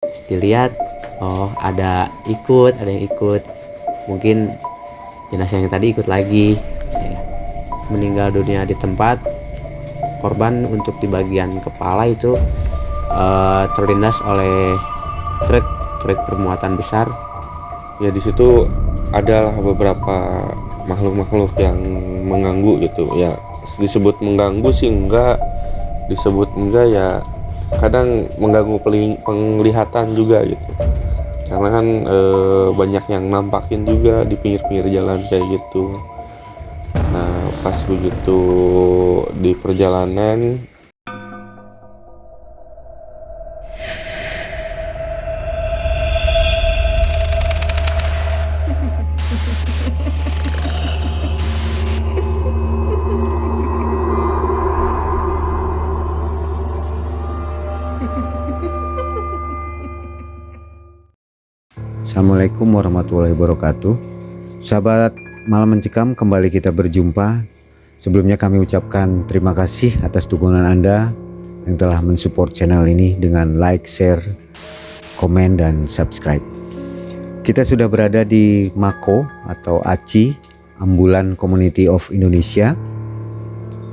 Dilihat, oh ada yang ikut, mungkin jenazah yang tadi ikut lagi. Saya meninggal dunia di tempat. Korban untuk di bagian kepala itu terlindas oleh truk bermuatan besar. Ya di situ adalah beberapa makhluk-makhluk yang mengganggu gitu ya. Disebut mengganggu sih enggak, disebut enggak ya, kadang mengganggu penglihatan juga gitu, karena kan banyak yang nampakin juga di pinggir-pinggir jalan kayak gitu. Nah pas begitu di perjalanan, Assalamualaikum warahmatullahi wabarakatuh. Sahabat Malam Mencekam, kembali kita berjumpa. Sebelumnya kami ucapkan terima kasih atas dukungan Anda yang telah mensupport channel ini dengan like, share, komen, dan subscribe. Kita sudah berada di Mako atau ACI, Ambulan Community of Indonesia.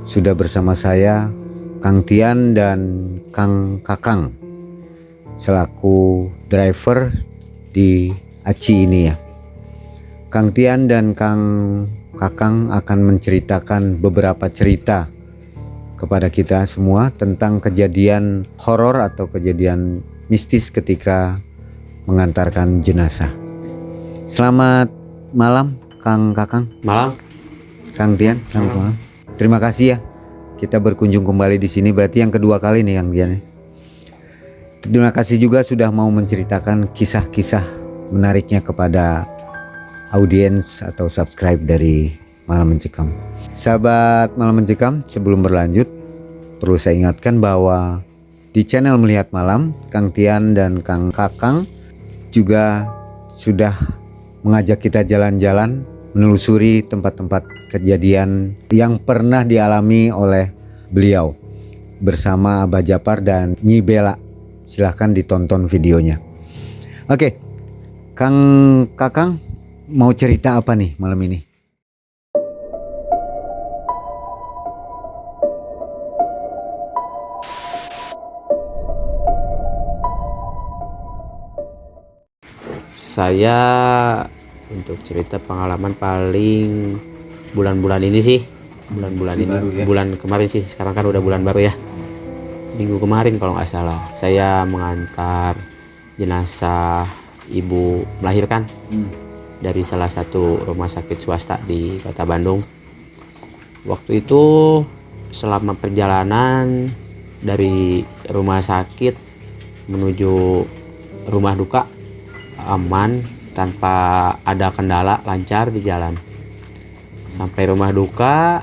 Sudah bersama saya Kang Tian dan Kang Kakang selaku driver di ACI ini ya. Kang Tian dan Kang Kakang akan menceritakan beberapa cerita kepada kita semua tentang kejadian horor atau kejadian mistis ketika mengantarkan jenazah. Selamat malam Kang Kakang. Malam. Kang Tian, selamat malam. Terima kasih ya. Kita berkunjung kembali di sini, berarti yang kedua kali nih Kang Tian. Terima kasih juga sudah mau menceritakan kisah-kisah menariknya kepada audiens atau subscribe dari Malam Mencekam. Sahabat Malam Mencekam, sebelum berlanjut perlu saya ingatkan bahwa di channel Melihat Malam, Kang Tian dan Kang Kakang juga sudah mengajak kita jalan-jalan menelusuri tempat-tempat kejadian yang pernah dialami oleh beliau bersama Abah Japar dan Nyi Bella. Silahkan ditonton videonya. Oke, Kang Kakang mau cerita apa nih malam ini? Saya untuk cerita pengalaman paling bulan-bulan ini sih, bulan-bulan ini baru, ya? Bulan kemarin sih, sekarang kan udah bulan baru ya. Minggu kemarin kalau nggak salah, saya mengantar jenazah ibu melahirkan dari salah satu rumah sakit swasta di Kota Bandung. Waktu itu selama perjalanan dari rumah sakit menuju rumah duka aman, tanpa ada kendala, lancar di jalan. Sampai rumah duka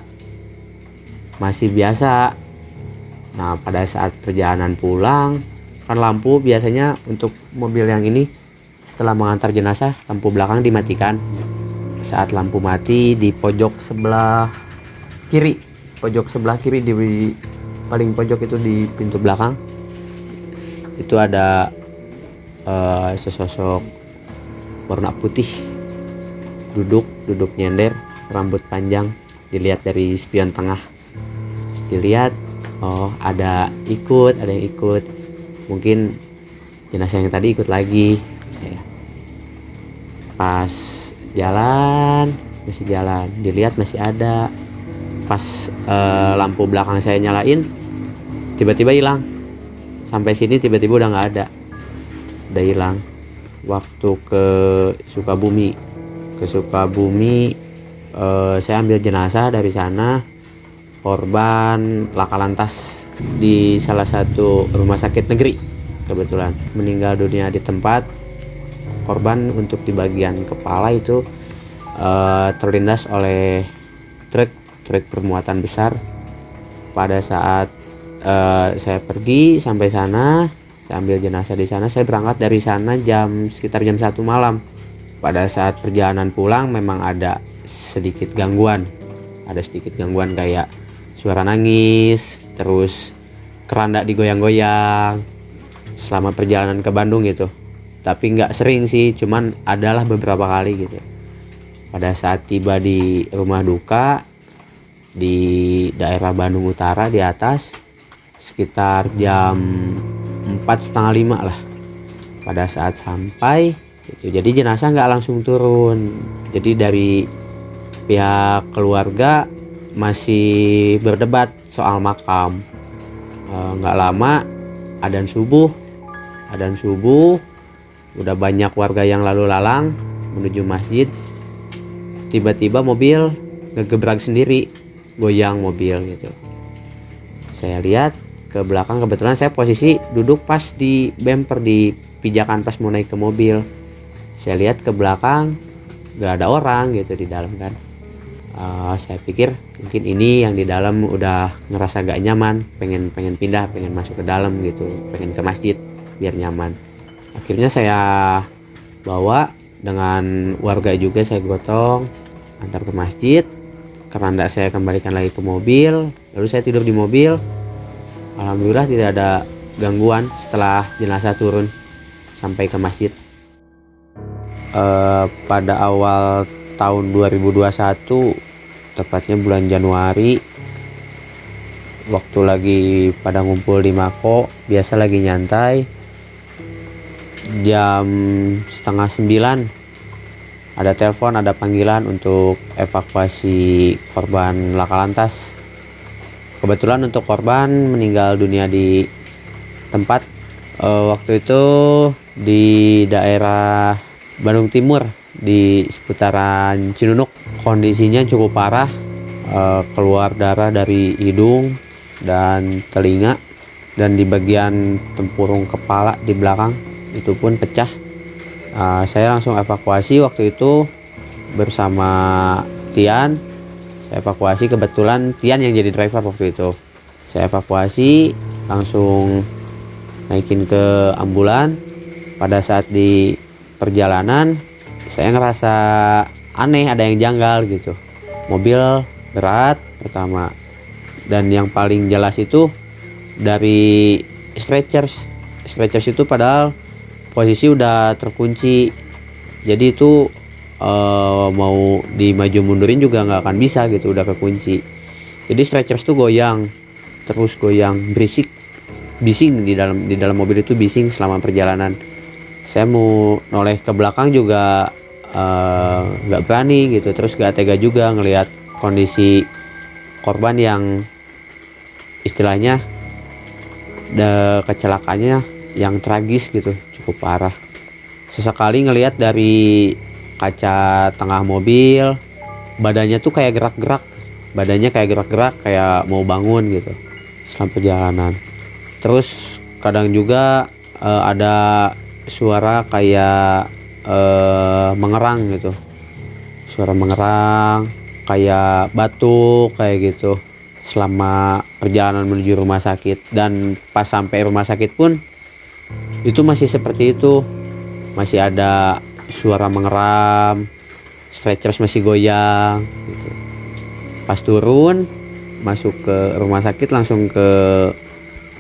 masih biasa. Nah pada saat perjalanan pulang, kan lampu biasanya untuk mobil yang ini setelah mengantar jenazah lampu belakang dimatikan. Saat lampu mati di pojok sebelah kiri, di paling pojok itu di pintu belakang itu ada sesosok warna putih duduk nyender, rambut panjang. Dilihat dari spion tengah, dilihat, oh ada yang ikut, mungkin jenazah yang tadi ikut lagi. Saya pas masih jalan, dilihat masih ada. Pas lampu belakang saya nyalain, tiba-tiba hilang. Sampai sini tiba-tiba udah nggak ada, udah hilang. Waktu ke Sukabumi, saya ambil jenazah dari sana. Korban laka lantas di salah satu rumah sakit negeri, kebetulan meninggal dunia di tempat. Korban untuk di bagian kepala itu terlindas oleh truk bermuatan besar. Pada saat saya pergi sampai sana, saya ambil jenazah di sana. Saya berangkat dari sana sekitar jam 1 malam. Pada saat perjalanan pulang memang ada sedikit gangguan kayak suara nangis, terus keranda digoyang-goyang. selama perjalanan ke Bandung gitu. Tapi nggak sering sih, cuman adalah beberapa kali gitu. Pada saat tiba di rumah duka di daerah Bandung Utara di atas, sekitar jam 4:30 lah pada saat sampai gitu. Jadi jenazah nggak langsung turun, jadi dari pihak keluarga masih berdebat soal makam. Nggak lama adzan subuh udah banyak warga yang lalu lalang menuju masjid. Tiba-tiba mobil ngegebrak sendiri, goyang mobil gitu. Saya lihat ke belakang, kebetulan saya posisi duduk pas di bumper, di pijakan pas mau naik ke mobil. Saya lihat ke belakang gak ada orang gitu di dalam kan. Saya pikir mungkin ini yang di dalam udah ngerasa gak nyaman, pengen pindah, pengen masuk ke dalam gitu, pengen ke masjid biar nyaman. Akhirnya saya bawa dengan warga juga, saya gotong antar ke masjid. Keranda saya kembalikan lagi ke mobil, lalu saya tidur di mobil. Alhamdulillah tidak ada gangguan setelah jenazah turun sampai ke masjid. Pada awal tahun 2021, tepatnya bulan Januari, waktu lagi pada ngumpul di Mako, biasa lagi nyantai, jam 8:30 ada telepon, ada panggilan untuk evakuasi korban laka lantas. Kebetulan untuk korban meninggal dunia di tempat. Waktu itu di daerah Bandung Timur, di seputaran Cinunuk. Kondisinya cukup parah, keluar darah dari hidung dan telinga, dan di bagian tempurung kepala di belakang itu pun pecah. Saya langsung evakuasi waktu itu bersama Tian. Saya evakuasi, kebetulan Tian yang jadi driver waktu itu. Saya evakuasi, langsung naikin ke ambulan. Pada saat di perjalanan saya ngerasa aneh, ada yang janggal gitu. Mobil berat pertama, dan yang paling jelas itu dari stretchers itu padahal posisi udah terkunci, jadi itu mau dimaju mundurin juga nggak akan bisa gitu, udah kekunci. Jadi stretchers tuh goyang, terus goyang, bising di dalam mobil itu, bising selama perjalanan. Saya mau noleh ke belakang juga nggak berani gitu, terus nggak tega juga ngelihat kondisi korban yang istilahnya kecelakaannya yang tragis gitu, cukup parah. Sesekali ngelihat dari kaca tengah mobil, badannya tuh kayak gerak-gerak, kayak mau bangun gitu selama perjalanan. Terus kadang juga ada suara kayak mengerang gitu, suara mengerang kayak batuk kayak gitu selama perjalanan menuju rumah sakit. Dan pas sampai rumah sakit pun itu masih seperti itu, masih ada suara mengeram, stretchers masih goyang gitu. Pas turun masuk ke rumah sakit, langsung ke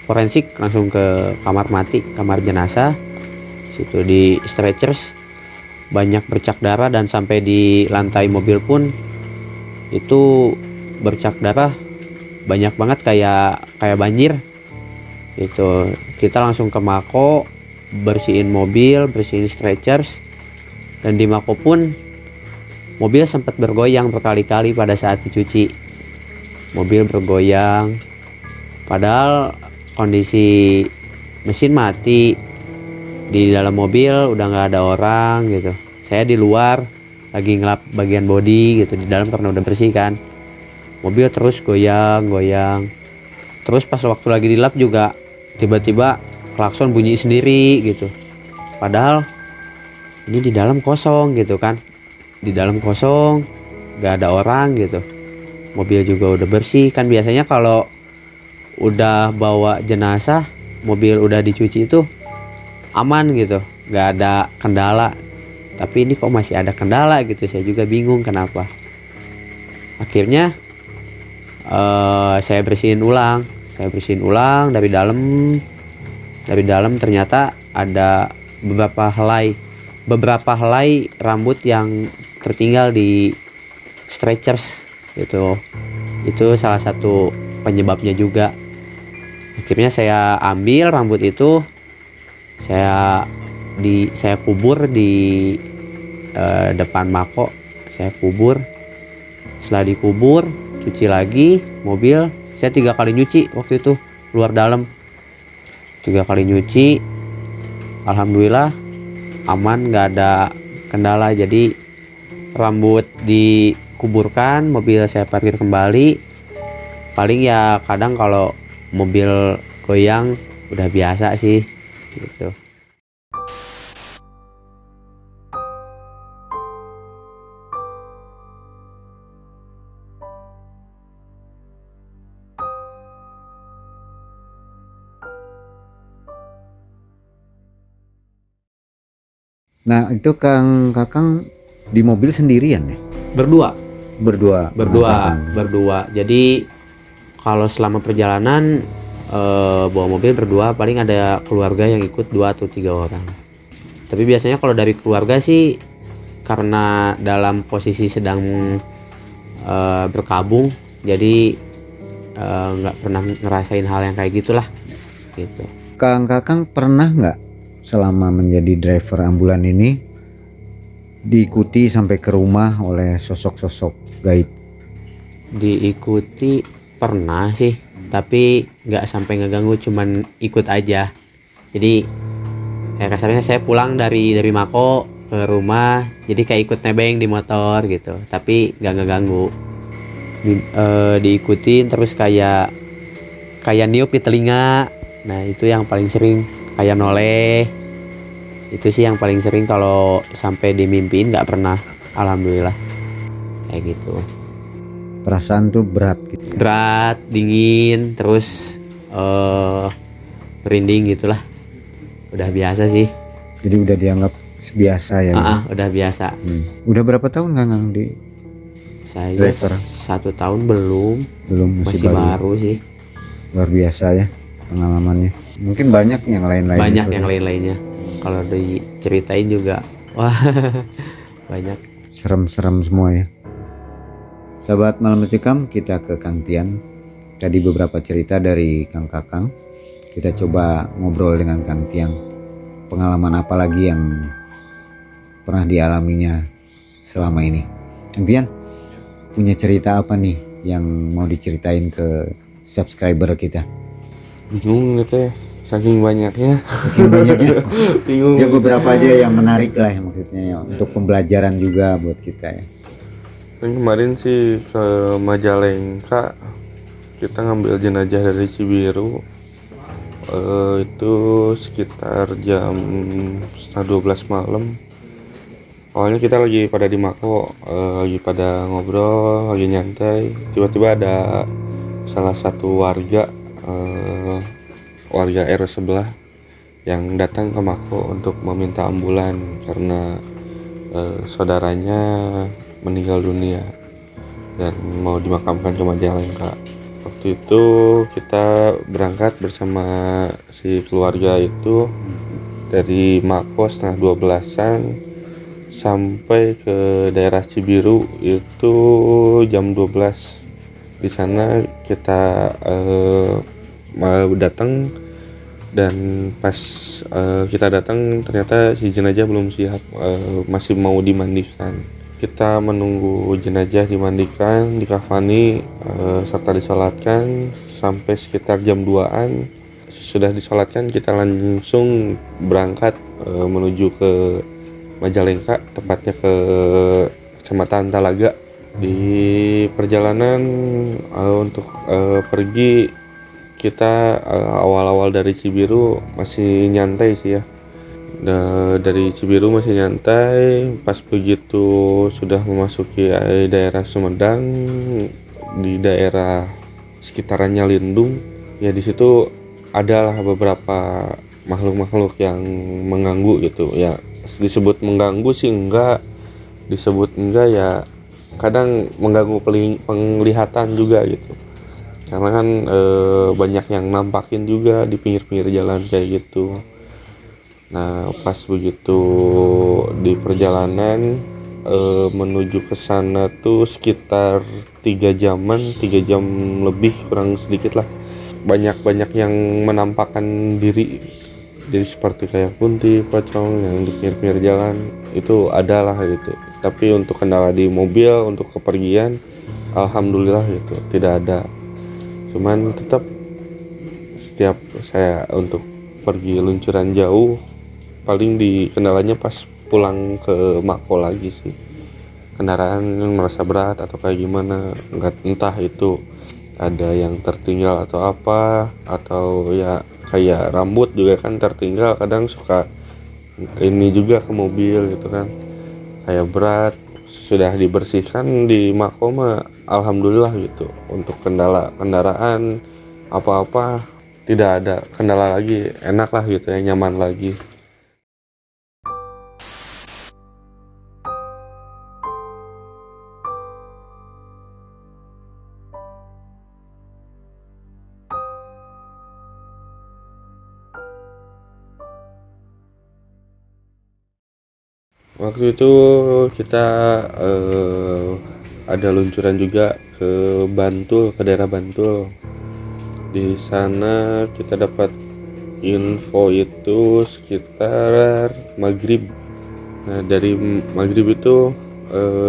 forensik, langsung ke kamar mati, kamar jenazah. Situ di stretchers banyak bercak darah, dan sampai di lantai mobil pun itu bercak darah banyak banget, kayak banjir gitu. Kita langsung ke Mako, bersihin mobil, bersihin stretchers. Dan di Mako pun mobil sempat bergoyang berkali-kali pada saat dicuci. Mobil bergoyang padahal kondisi mesin mati, di dalam mobil udah nggak ada orang gitu. Saya di luar lagi ngelap bagian bodi gitu, di dalam karena udah bersih kan. Mobil terus goyang. Terus pas waktu lagi dilap juga tiba-tiba klakson bunyi sendiri gitu, padahal ini di dalam kosong gitu kan, di dalam kosong, gak ada orang gitu. Mobil juga udah bersih kan. Biasanya kalau udah bawa jenazah, mobil udah dicuci itu aman gitu, gak ada kendala. Tapi ini kok masih ada kendala gitu, saya juga bingung kenapa. Akhirnya saya bersihin ulang dari dalam Dari dalam ternyata ada beberapa helai rambut yang tertinggal di stretchers gitu. Itu salah satu penyebabnya juga. Akhirnya saya ambil rambut itu, saya kubur di depan mako. Saya kubur. Setelah dikubur, cuci lagi mobil. Saya 3 kali nyuci waktu itu, luar dalam. 3 kali nyuci, alhamdulillah aman, nggak ada kendala. Jadi rambut dikuburkan, mobil saya parkir kembali. Paling ya kadang kalau mobil goyang udah biasa sih gitu. Nah itu Kang Kakang di mobil sendirian ya? Berdua. Berdua. Jadi kalau selama perjalanan bawa mobil berdua, paling ada keluarga yang ikut 2 atau 3 orang. Tapi biasanya kalau dari keluarga sih, karena dalam posisi sedang berkabung, jadi nggak pernah ngerasain hal yang kayak gitulah gitu. Kang Kakang pernah nggak selama menjadi driver ambulan ini diikuti sampai ke rumah oleh sosok-sosok gaib? Diikuti pernah sih, tapi nggak sampai ngeganggu, cuman ikut aja. Jadi kasarnya saya pulang dari Mako ke rumah, jadi kayak ikut nebeng di motor gitu, tapi nggak ngeganggu. Diikutin terus kayak niup di telinga. Nah itu yang paling sering, kayak noleh. Itu sih yang paling sering. Kalau sampai dimimpiin nggak pernah, alhamdulillah kayak gitu. Perasaan tuh berat gitu. Berat, dingin, terus merinding gitulah. Udah biasa sih. Jadi udah dianggap biasa ya. Udah biasa. Udah berapa tahun Kang di Saya driver? 1 tahun belum, masih baru sih. Luar biasa ya pengalamannya. Mungkin banyak yang lain-lain. Banyak yang lain-lainnya. Kalau diceritain juga, wah banyak. Serem-serem semua ya. Sahabat Malam Mencekam, kita ke Kang Tian. Tadi beberapa cerita dari Kang Kakang. Kita coba ngobrol dengan Kang Tian. Pengalaman apa lagi yang pernah dialaminya selama ini? Kang Tian, punya cerita apa nih yang mau diceritain ke subscriber kita? Bingung gitu ya, saking banyaknya. Bingung. Ya beberapa aja yang menarik lah ya, maksudnya ya, untuk pembelajaran juga buat kita ya. Kemarin sih ke Majalengka, kita ngambil jenazah dari Cibiru. Itu sekitar jam 11:30 malam. Awalnya kita lagi pada di Mako, lagi pada ngobrol, lagi nyantai. Tiba-tiba ada salah satu warga RW sebelah yang datang ke Mako untuk meminta ambulan karena saudaranya meninggal dunia dan mau dimakamkan ke Majalengka. Waktu itu kita berangkat bersama si keluarga itu dari Mako setengah 12-an sampai ke daerah Cibiru itu jam 12. Di sana kita mau datang, dan pas kita datang ternyata si jenazah belum siap, masih mau dimandikan. Kita menunggu jenazah dimandikan, dikafani, serta disolatkan sampai sekitar jam 2-an. Sudah disolatkan, kita langsung berangkat menuju ke Majalengka, tepatnya ke Kecamatan Talaga. Di perjalanan untuk pergi, kita awal-awal dari Cibiru masih nyantai sih ya. Dari Cibiru masih nyantai. Pas begitu sudah memasuki daerah Sumedang, di daerah sekitarannya Lindung, ya di situ adalah beberapa makhluk-makhluk yang mengganggu gitu ya. Disebut mengganggu sih enggak, disebut enggak ya, kadang mengganggu penglihatan juga gitu. karena kan banyak yang nampakin juga di pinggir-pinggir jalan kayak gitu. Nah pas begitu di perjalanan menuju ke sana tuh sekitar 3 jam lebih kurang sedikit lah. Banyak yang menampakkan diri, jadi seperti kayak kunti, pocong yang di pinggir-pinggir jalan itu adalah gitu. Tapi untuk kendala di mobil untuk kepergian, alhamdulillah gitu tidak ada. Cuman tetap setiap saya untuk pergi luncuran jauh, paling di kendalanya pas pulang ke Mako lagi sih. Kendaraan merasa berat atau kayak gimana, entah itu ada yang tertinggal atau apa, atau ya kayak rambut juga kan tertinggal, kadang suka ini juga ke mobil gitu kan, kayak berat. Sudah dibersihkan di Mako mah alhamdulillah gitu. Untuk kendaraan apa-apa tidak ada kendala lagi, enak lah gitu ya, nyaman lagi. Waktu itu kita ada luncuran juga ke Bantul, ke daerah Bantul. Di sana kita dapat info itu sekitar maghrib. Nah dari maghrib itu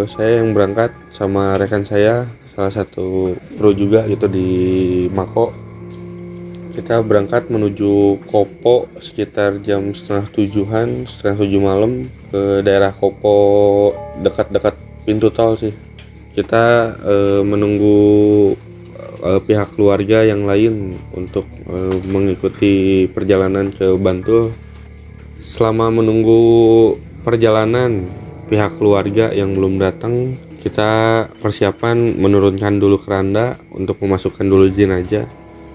saya yang berangkat sama rekan saya, salah satu kru juga gitu di Mako. Kita berangkat menuju Kopo sekitar jam setengah 7 malam ke daerah Kopo, dekat-dekat pintu tol sih. Kita menunggu pihak keluarga yang lain untuk mengikuti perjalanan ke Bantul. Selama menunggu perjalanan pihak keluarga yang belum datang, kita persiapan menurunkan dulu keranda untuk memasukkan dulu jenazah.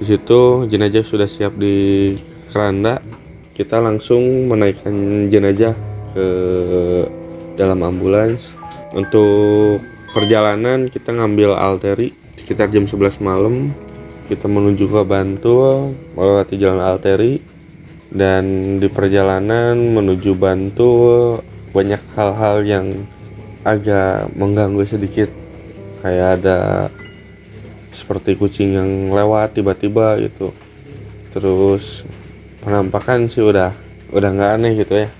Di situ jenazah sudah siap di keranda, kita langsung menaikkan jenazah ke dalam ambulans. Untuk perjalanan kita ngambil alteri sekitar jam 11 malam. Kita menuju ke Bantul melewati jalan alteri, dan di perjalanan menuju Bantul banyak hal-hal yang agak mengganggu sedikit, kayak ada seperti kucing yang lewat tiba-tiba gitu. Terus penampakan sih udah nggak aneh gitu ya,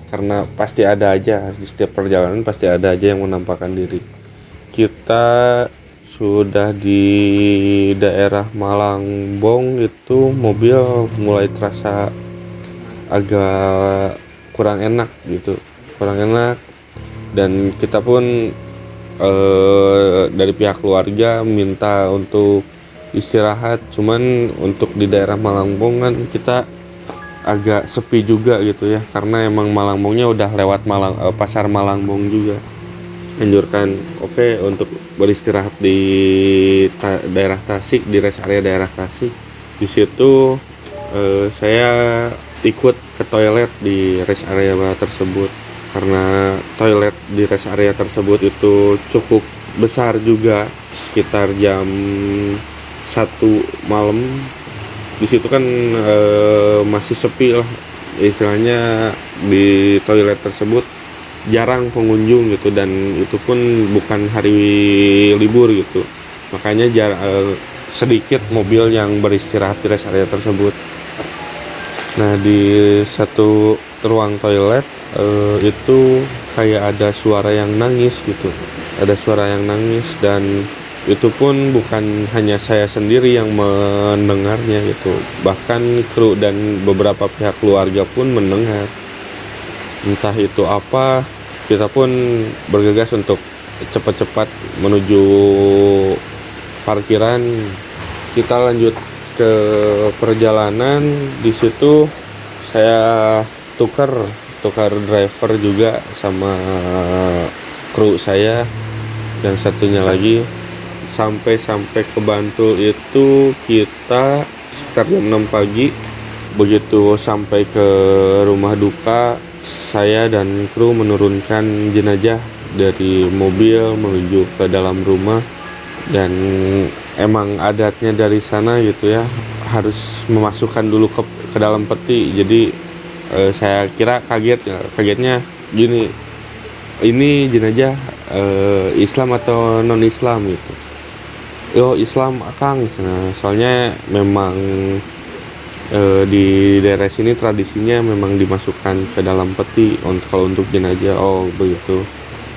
karena pasti ada aja di setiap perjalanan, pasti ada aja yang menampakkan diri. Kita sudah di daerah Malangbong itu mobil mulai terasa agak kurang enak gitu, dan kita pun dari pihak keluarga minta untuk istirahat. Cuman untuk di daerah Malangbong kan kita agak sepi juga gitu ya, karena emang Malangbongnya udah lewat pasar Malangbong juga. Anjurkan untuk beristirahat di daerah Tasik, di rest area daerah Tasik. Di situ saya ikut ke toilet di rest area tersebut, karena toilet di rest area tersebut itu cukup besar juga. Sekitar jam 1 malam di situ kan masih sepi lah istilahnya. Di toilet tersebut jarang pengunjung gitu, dan itu pun bukan hari libur gitu, makanya sedikit mobil yang beristirahat di rest area tersebut. Nah di satu ruang toilet itu kayak ada suara yang nangis gitu, dan itu pun bukan hanya saya sendiri yang mendengarnya gitu, bahkan kru dan beberapa pihak keluarga pun mendengar. Entah itu apa, kita pun bergegas untuk cepat-cepat menuju parkiran. Kita lanjut ke perjalanan. Di situ saya tukar driver juga sama kru saya, dan satunya lagi. Sampai ke Bantul itu kita sekitar jam 6 pagi. Begitu sampai ke rumah duka, saya dan kru menurunkan jenazah dari mobil menuju ke dalam rumah, dan emang adatnya dari sana gitu ya, harus memasukkan dulu ke dalam peti. Jadi saya kira kagetnya gini, ini jenazah Islam atau non Islam gitu. Yo Islam Akang, nah, soalnya memang di daerah sini tradisinya memang dimasukkan ke dalam peti kalau untuk jenazah. Oh begitu.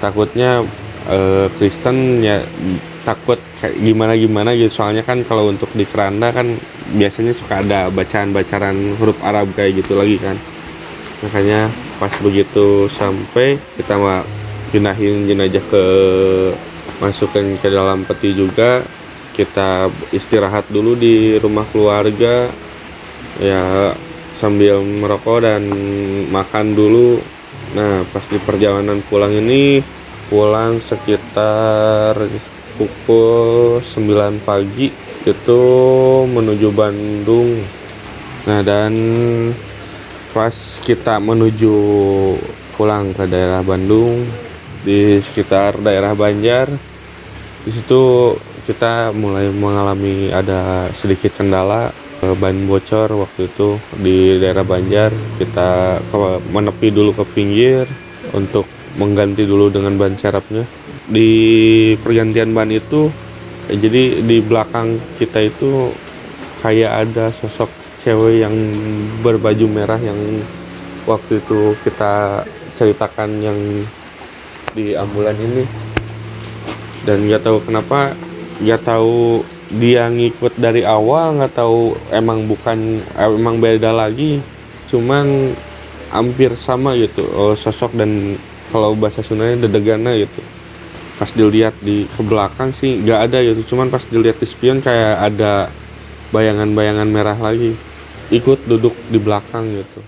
Takutnya Kristen ya, takut kayak gimana gitu, soalnya kan kalau untuk di keranda kan biasanya suka ada bacaan huruf Arab kayak gitu lagi kan. Makanya pas begitu sampai kita pindahin jenazah masukin ke dalam peti juga, kita istirahat dulu di rumah keluarga ya, sambil merokok dan makan dulu. Nah pas di perjalanan pulang sekitar pukul 9 pagi itu menuju Bandung. Nah dan pas kita menuju pulang ke daerah Bandung, di sekitar daerah Banjar, di situ kita mulai mengalami ada sedikit kendala, ban bocor waktu itu di daerah Banjar. Kita menepi dulu ke pinggir untuk mengganti dulu dengan ban serepnya. Di pergantian ban itu jadi di belakang kita itu kayak ada sosok cewek yang berbaju merah yang waktu itu kita ceritakan yang di ambulan ini. Dan nggak tahu kenapa, nggak tahu dia ngikut dari awal, nggak tahu emang beda lagi, cuman hampir sama gitu sosok, dan kalau bahasa Sundanya dedegana gitu. Pas dilihat ke belakang sih nggak ada gitu, cuman pas dilihat di spion kayak ada bayangan-bayangan merah lagi ikut duduk di belakang gitu.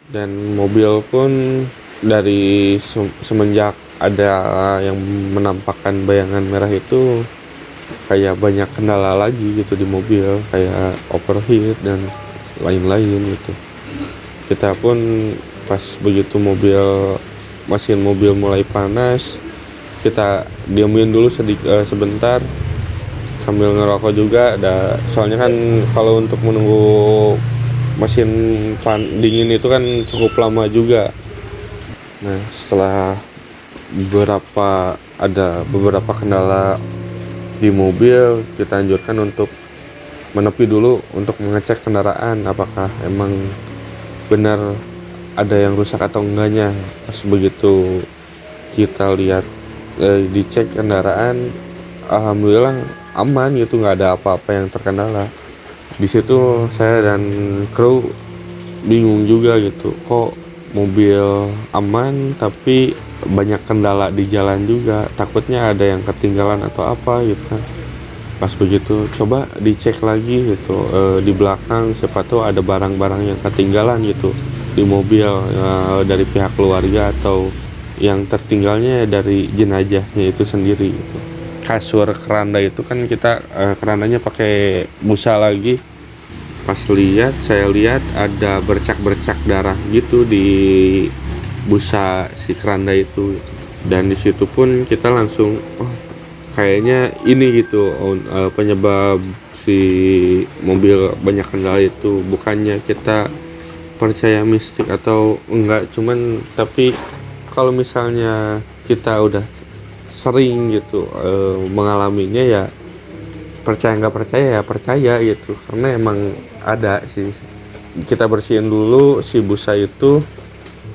Dan mobil pun dari semenjak ada yang menampakkan bayangan merah itu kayak banyak kendala lagi gitu di mobil, kayak overheat dan lain-lain gitu. Kita pun pas begitu mesin mobil mulai panas, kita diamin dulu sebentar sambil ngerokok juga. Soalnya kan kalau untuk menunggu mesin dingin itu kan cukup lama juga. Nah setelah ada beberapa kendala di mobil, kita anjurkan untuk menepi dulu untuk mengecek kendaraan apakah emang benar ada yang rusak atau enggaknya. Pas begitu kita lihat dicek kendaraan, alhamdulillah aman gitu, nggak ada apa-apa yang terkendala. Di situ saya dan kru bingung juga gitu, kok mobil aman tapi banyak kendala di jalan juga, takutnya ada yang ketinggalan atau apa gitu kan. Pas begitu coba dicek lagi gitu di belakang, siapa tahu ada barang-barang yang ketinggalan gitu di mobil dari pihak keluarga, atau yang tertinggalnya dari jenazahnya itu sendiri gitu. Kasur keranda itu kan kita kerandanya pakai busa lagi. Pas saya lihat ada bercak-bercak darah gitu di busa si keranda itu. Dan di situ pun kita langsung kayaknya ini gitu penyebab si mobil banyak kendala itu. Bukannya kita percaya mistik atau enggak, cuman tapi kalau misalnya kita udah sering gitu mengalaminya ya percaya nggak percaya ya percaya gitu, karena emang ada sih. Kita bersihin dulu si busa itu,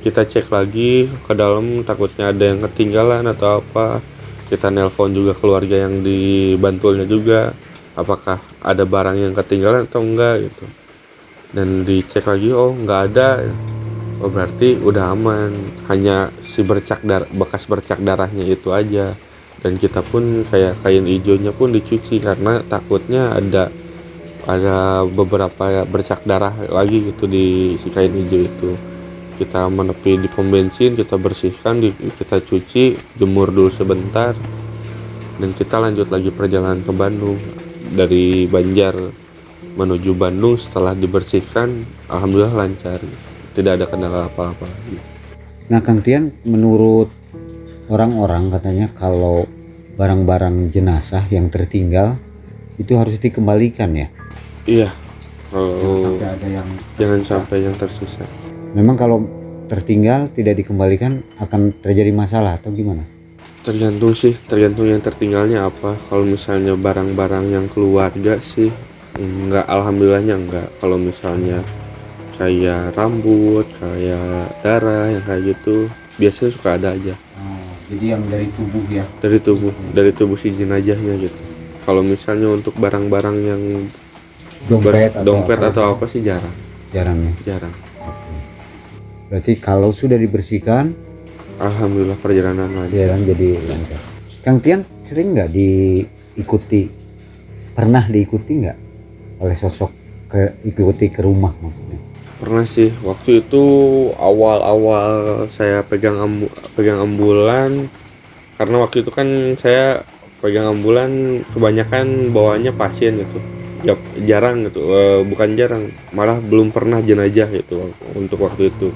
kita cek lagi ke dalam, takutnya ada yang ketinggalan atau apa. Kita nelpon juga keluarga yang di Bantulnya juga, apakah ada barang yang ketinggalan atau enggak gitu. Dan dicek lagi, oh nggak ada, oh berarti udah aman, hanya si bekas bercak darahnya itu aja. Dan kita pun kayak kain hijaunya pun dicuci karena takutnya ada beberapa bercak darah lagi gitu di si kain hijau itu. Kita menepi di pom bensin, kita bersihkan, kita cuci, jemur dulu sebentar. dan kita lanjut lagi perjalanan ke Bandung. Dari Banjar menuju Bandung setelah dibersihkan, alhamdulillah lancar, tidak ada kendala apa-apa. Nah Kang Tian, menurut orang-orang katanya kalau barang-barang jenazah yang tertinggal itu harus dikembalikan ya. Iya, kalau Ada yang jangan sampai yang tersisa. memang kalau tertinggal tidak dikembalikan akan terjadi masalah atau gimana? Tergantung sih, tergantung yang tertinggalnya apa. Kalau misalnya barang-barang yang keluarga sih enggak, alhamdulillahnya enggak. Kalau misalnya kayak rambut, kayak darah yang kayak gitu, biasanya suka ada aja Jadi yang dari tubuh ya. dari tubuh si jenazahnya gitu. Kalau misalnya untuk barang-barang yang dompet atau apa sih jarang. Ya. Berarti kalau sudah dibersihkan, Alhamdulillah perjalanan lancar. jadi lancar. Kang Tian sering nggak pernah diikuti nggak oleh sosok ikuti ke rumah maksudnya? Pernah sih, waktu itu awal-awal saya pegang ambulan, karena waktu itu kan saya pegang ambulan kebanyakan bawanya pasien gitu. Ya, jarang gitu, bukan jarang, malah belum pernah jenazah gitu untuk waktu itu.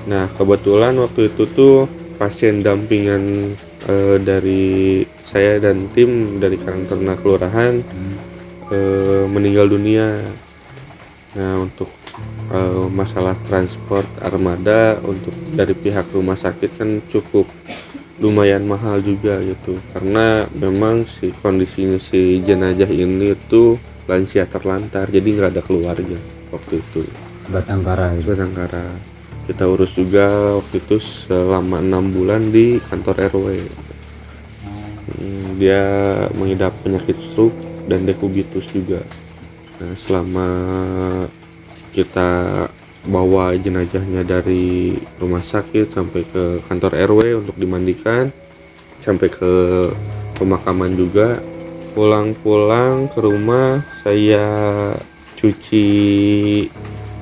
Nah kebetulan waktu itu tuh pasien dampingan dari saya dan tim dari Karantina Kelurahan meninggal dunia. Nah untuk masalah transport armada untuk dari pihak rumah sakit kan cukup lumayan mahal juga gitu, karena memang si kondisinya si jenazah ini tuh lansia terlantar, jadi nggak ada keluarga waktu itu. Batangkara itu. Batangkara kita urus juga waktu itu selama 6 bulan di kantor RW. Dia mengidap penyakit stroke dan dekubitus juga. Nah selama kita bawa jenazahnya dari rumah sakit sampai ke kantor RW untuk dimandikan, sampai ke pemakaman juga, pulang ke rumah saya cuci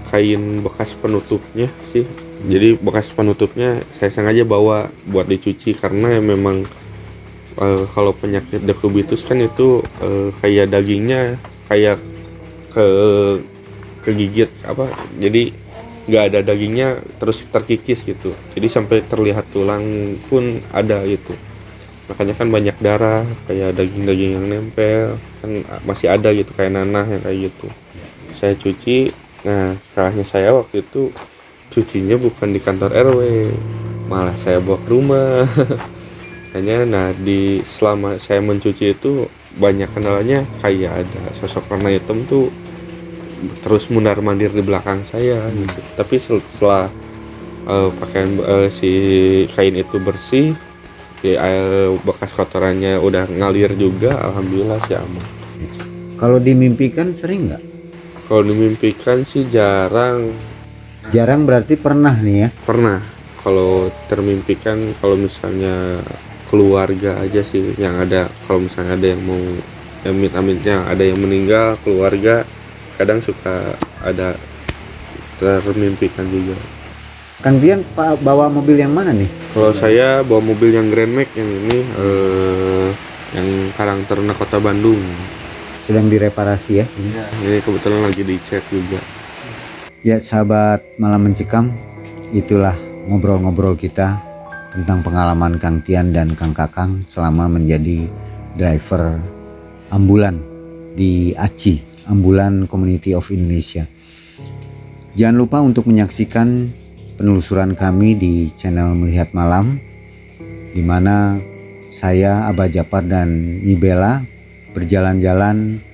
kain bekas penutupnya sih. Jadi bekas penutupnya saya sengaja bawa buat dicuci, karena memang kalau penyakit dekubitus kan itu kayak dagingnya kayak kegigit apa, jadi nggak ada dagingnya terus terkikis gitu, jadi sampai terlihat tulang pun ada gitu. Makanya kan banyak darah, kayak daging-daging yang nempel kan masih ada gitu, kayak nanah yang kayak gitu. Saya cuci. Nah salahnya saya waktu itu cucinya bukan di kantor RW, malah saya bawa ke rumah. Hanya nah di selama saya mencuci itu banyak kendalanya, kayak ada sosok warna hitam tuh terus mundar-mandir di belakang saya gitu. Tapi setelah pakaian si kain itu bersih, si air bekas kotorannya udah ngalir juga, alhamdulillah sih aman. Kalau dimimpikan sering nggak? Kalau dimimpikan sih jarang. Jarang berarti pernah nih ya? Pernah. Kalau termimpikan, kalau misalnya keluarga aja sih yang ada. Kalau misalnya ada yang mau amit-amitnya ada yang meninggal, keluarga kadang suka ada termimpikan juga. Kang Tian bawa mobil yang mana nih? Kalau saya bawa mobil yang Grand Max yang ini, yang Karantina Kota Bandung. Sedang direparasi ya? Ini kebetulan lagi dicek juga. Ya sahabat Malam Mencekam, itulah ngobrol-ngobrol kita tentang pengalaman Kang Tian dan Kang Kakang selama menjadi driver ambulan di ACI, Ambulan Community of Indonesia. Jangan lupa untuk menyaksikan penelusuran kami di channel Melihat Malam, di mana saya, Abah Japar dan Nibela berjalan-jalan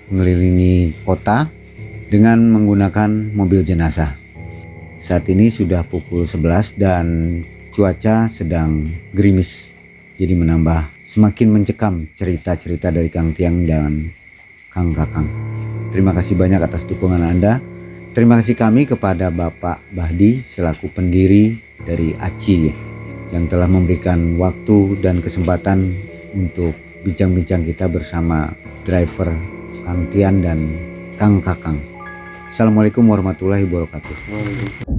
mengelilingi kota dengan menggunakan mobil jenazah. Saat ini sudah pukul 11 dan cuaca sedang gerimis, jadi menambah semakin mencekam cerita-cerita dari Kang Tian dan Kang Kakang. Terima kasih banyak atas dukungan Anda. Terima kasih kami kepada Bapak Bahdi selaku pendiri dari ACI yang telah memberikan waktu dan kesempatan untuk bincang-bincang kita bersama driver Kang Tian dan Kang Kakang. Assalamualaikum warahmatullahi wabarakatuh.